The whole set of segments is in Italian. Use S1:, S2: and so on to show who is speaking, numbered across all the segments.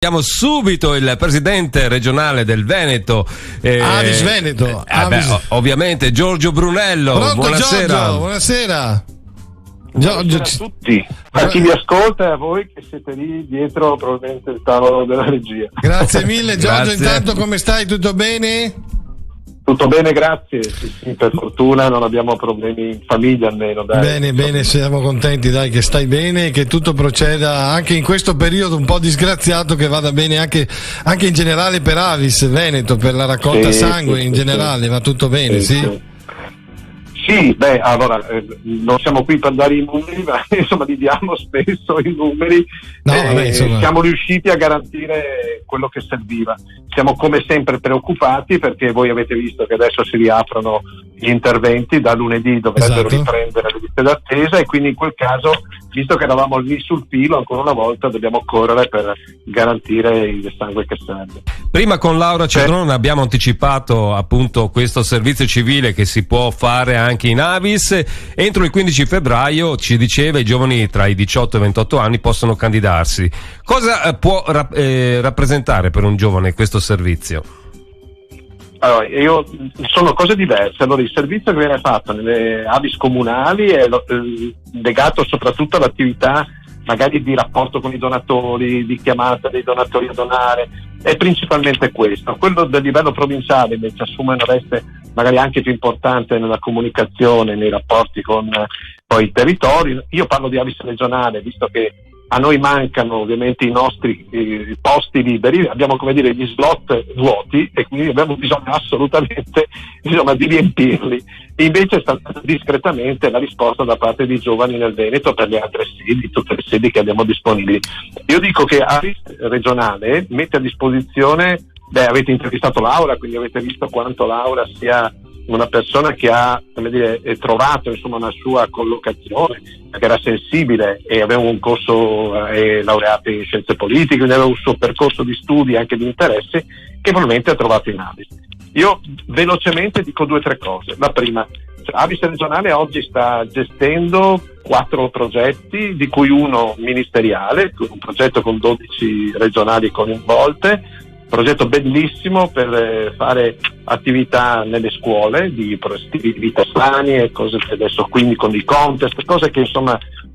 S1: Abbiamo subito il presidente regionale del Veneto,
S2: Avis Veneto,
S1: ovviamente Giorgio Brunello.
S2: Pronto,
S1: buonasera.
S2: Giorgio, buonasera.
S3: Buonasera a tutti, a chi vi ascolta e a voi che siete lì dietro probabilmente il tavolo della regia.
S2: Grazie mille Giorgio.
S1: Grazie.
S2: Intanto come stai? Tutto bene?
S3: Tutto bene, grazie. Sì, per fortuna non abbiamo problemi in famiglia almeno. Dai.
S2: Bene, siamo contenti, dai, che stai bene e che tutto proceda anche in questo periodo un po' disgraziato, che vada bene anche in generale per Avis Veneto, per la raccolta sangue in generale, va tutto bene, sì?
S3: Sì, allora non siamo qui per dare i numeri, ma insomma li diamo spesso i numeri. Siamo riusciti a garantire quello che serviva. Siamo come sempre preoccupati perché voi avete visto che adesso si riaprono gli interventi, da lunedì dovrebbero riprendere le liste d'attesa, e quindi in quel caso, visto che eravamo lì sul filo, ancora una volta dobbiamo correre per garantire il sangue che serve.
S1: Prima con Laura Cedrone abbiamo anticipato appunto questo servizio civile che si può fare anche in Avis. Entro il 15 febbraio, ci diceva, i giovani tra i 18 e i 28 anni possono candidarsi. Cosa può rappresentare per un giovane questo servizio?
S3: Allora, sono cose diverse. Allora, il servizio che viene fatto nelle Avis comunali è legato soprattutto all'attività magari di rapporto con i donatori, di chiamata dei donatori a donare, è principalmente questo. Quello del livello provinciale invece assume una veste magari anche più importante nella comunicazione, nei rapporti con poi i territori. Io parlo di Avis regionale, visto che a noi mancano ovviamente i nostri posti liberi, abbiamo come dire gli slot vuoti e quindi abbiamo bisogno assolutamente di riempirli. E invece è stata discretamente la risposta da parte di giovani nel Veneto per le altre sedi, tutte le sedi che abbiamo disponibili. Io dico che Avis regionale mette a disposizione, avete intervistato Laura, quindi avete visto quanto Laura sia una persona che ha trovato una sua collocazione, che era sensibile e aveva un corso laureato in scienze politiche, quindi aveva un suo percorso di studi e anche di interesse che probabilmente ha trovato in Avis. Io velocemente dico 2 o 3 cose. La prima, Avis regionale oggi sta gestendo 4 progetti, di cui uno ministeriale, un progetto con 12 regionali coinvolte, progetto bellissimo per fare attività nelle scuole di stili di vita sani e cose che adesso, quindi con i contest, cose che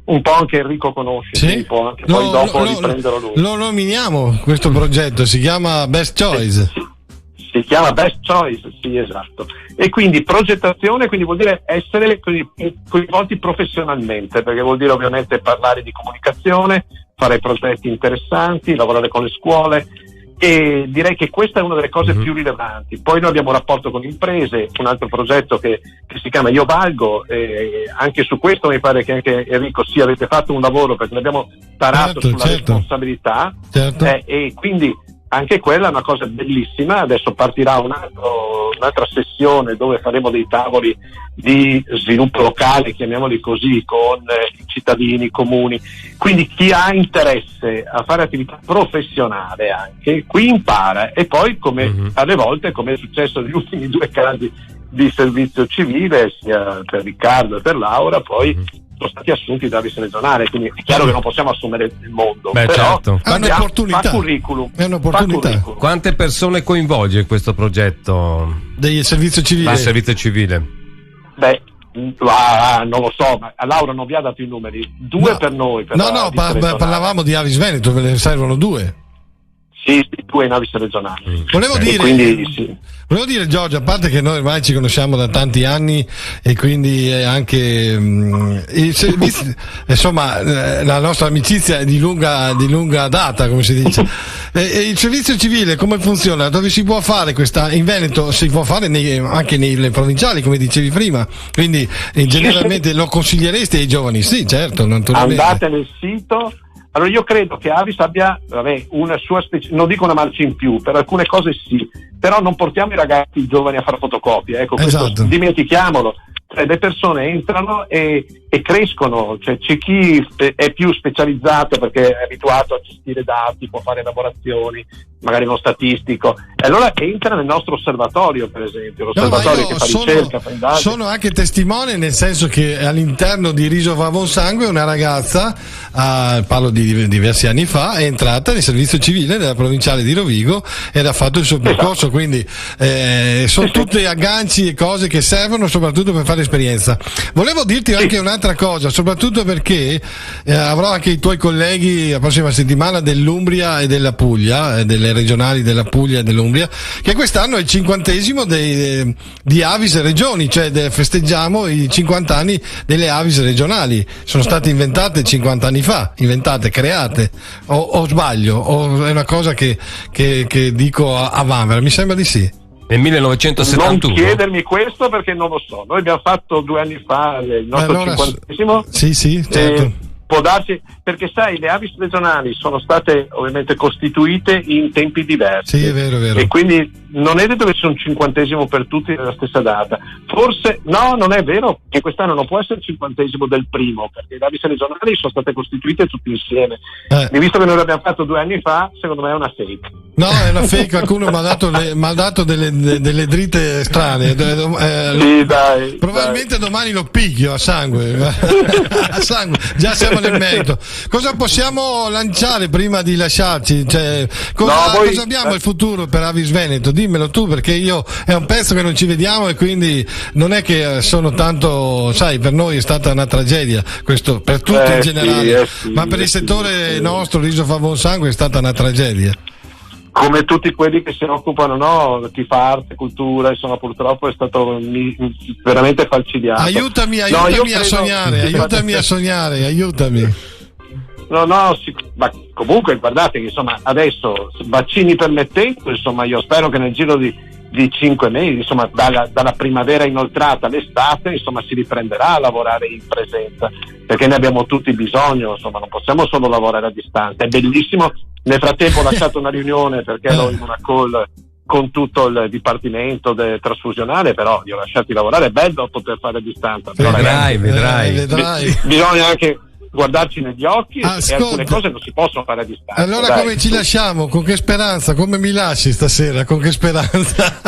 S3: un po' anche Enrico conosce,
S2: sì?
S3: Poi dopo riprenderò lui.
S2: Lo nominiamo questo progetto, si chiama Best Choice.
S3: Si chiama Best Choice, sì, esatto. E quindi progettazione, quindi vuol dire essere coinvolti professionalmente, perché vuol dire ovviamente parlare di comunicazione, fare progetti interessanti, lavorare con le scuole. E direi che questa è una delle cose più rilevanti. Poi noi abbiamo un rapporto con imprese, un altro progetto che si chiama Io Valgo, anche su questo mi pare che anche Enrico avete fatto un lavoro, perché l'abbiamo tarato sulla responsabilità, e quindi anche quella è una cosa bellissima. Adesso partirà un'altra sessione dove faremo dei tavoli di sviluppo locale, chiamiamoli così, con i cittadini, i comuni. Quindi chi ha interesse a fare attività professionale anche qui impara, e poi alle volte, come è successo negli ultimi 2 casi di servizio civile, sia per Riccardo e per Laura, poi sono stati assunti da Avis regionale, quindi è chiaro che non possiamo assumere il mondo, però
S1: certo.
S2: È un'opportunità.
S3: Fa curriculum.
S2: È un'opportunità.
S1: Quante persone coinvolge questo progetto
S2: del servizio civile?
S1: Il servizio civile?
S3: Non lo so, ma Laura non vi ha dato i numeri. 2 per noi.
S2: Parlavamo di Avis Veneto, ve ne servono 2.
S3: Sì, 2 in Avis regionale.
S2: Volevo dire Giorgio, a parte che noi ormai ci conosciamo da tanti anni e quindi anche il servizio, la nostra amicizia è di lunga data, come si dice. Il servizio civile come funziona? Dove si può fare in Veneto? Si può fare anche nelle provinciali, come dicevi prima, quindi generalmente lo consigliereste ai giovani? Sì, certo, naturalmente.
S3: Andate nel sito. Allora io credo che Avis abbia una sua non dico una marcia in più, per alcune cose sì, però non portiamo i ragazzi, i giovani a fare fotocopie, questo dimentichiamolo. Cioè, le persone entrano e crescono, cioè c'è chi è più specializzato perché è abituato a gestire dati, può fare elaborazioni, magari uno statistico, e allora entra nel nostro osservatorio, per esempio, l'osservatorio che fa ricerca, fa indagini.
S2: Sono anche testimone, nel senso che all'interno di Riso va buon sangue una ragazza, parlo di diversi anni fa, è entrata nel servizio civile della provinciale di Rovigo ed ha fatto il suo percorso, quindi sono tutti agganci e cose che servono soprattutto per fare esperienza. Volevo dirti anche un'altra cosa, soprattutto perché avrò anche i tuoi colleghi la prossima settimana dell'Umbria e della Puglia, delle regionali della Puglia e dell'Umbria, che quest'anno è il 50° di Avis Regioni, cioè festeggiamo i 50 anni delle Avis regionali. Sono state inventate 50 anni fa, create, o sbaglio, o è una cosa che dico a vanvera? Mi sembra di sì.
S1: Nel 1971.
S3: Non chiedermi questo perché non lo so. Noi abbiamo fatto 2 anni fa il nostro 50°.
S2: Sì, certo.
S3: Può darsi, perché sai, le Avis regionali sono state ovviamente costituite in tempi diversi.
S2: Sì, è vero.
S3: E quindi non è detto che sia un 50° per tutti nella stessa data. Forse, no, non è vero, che quest'anno non può essere il 50° del primo, perché le Avis regionali sono state costituite tutte insieme. E visto che noi l'abbiamo fatto 2 anni fa, secondo me è una fake.
S2: No, è una fake, qualcuno mi ha dato delle dritte strane.
S3: Sì, dai.
S2: Probabilmente domani lo picchio a sangue. A sangue. Già siamo nel merito. Cosa possiamo lanciare prima di lasciarci? Cioè, cosa abbiamo il futuro per Avis Veneto? Dimmelo tu, perché è un pezzo che non ci vediamo e quindi non è che sono tanto, sai, per noi è stata una tragedia, questo per tutti in generale, ma per il settore nostro, Riso fa buon sangue, è stata una tragedia.
S3: Come tutti quelli che si occupano, chi fa arte, cultura, insomma, purtroppo è stato veramente falcidiato.
S2: Aiutami a sognare, aiutami.
S3: No, ma comunque guardate che insomma adesso, vaccini permettendo, insomma io spero che nel giro di 5 mesi, insomma dalla primavera inoltrata all'estate, insomma si riprenderà a lavorare in presenza, perché ne abbiamo tutti bisogno, insomma non possiamo solo lavorare a distanza. È bellissimo. Nel frattempo ho lasciato una riunione perché ero in una call con tutto il dipartimento trasfusionale, però li ho lasciati lavorare. È bello poter fare a distanza.
S1: Vedrai.
S3: Bisogna anche guardarci negli occhi, e alcune cose non si possono fare a distanza.
S2: Allora come ci lasciamo? Con che speranza? Come mi lasci stasera? Con che speranza?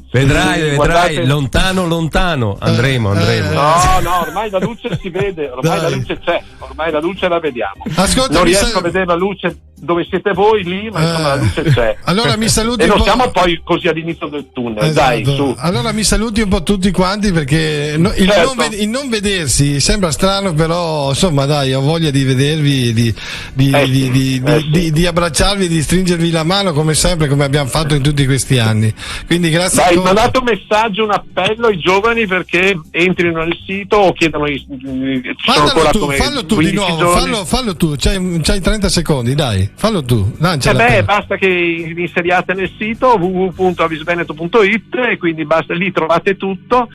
S1: Vedrai, guardate... lontano andremo.
S3: No, ormai la luce si vede, la luce c'è, ormai la luce la vediamo. Ascolta, non riesco a vedere la luce dove siete voi lì, ma insomma la luce c'è.
S2: Allora mi saluti
S3: e non siamo poi così all'inizio del tunnel, esatto. Dai, su.
S2: Allora mi saluti un po' tutti quanti, perché il non vedersi sembra strano, però insomma dai, ho voglia di vedervi, di abbracciarvi, di stringervi la mano come sempre, come abbiamo fatto in tutti questi anni. Quindi grazie.
S3: Dai, mandate un messaggio, un appello ai giovani perché entrino nel sito o chiedano
S2: fallo tu di nuovo, fallo tu, c'hai 30 secondi, dai. Fallo tu, lanciala.
S3: Basta che vi inseriate nel sito www.avisveneto.it e quindi basta, lì trovate tutto.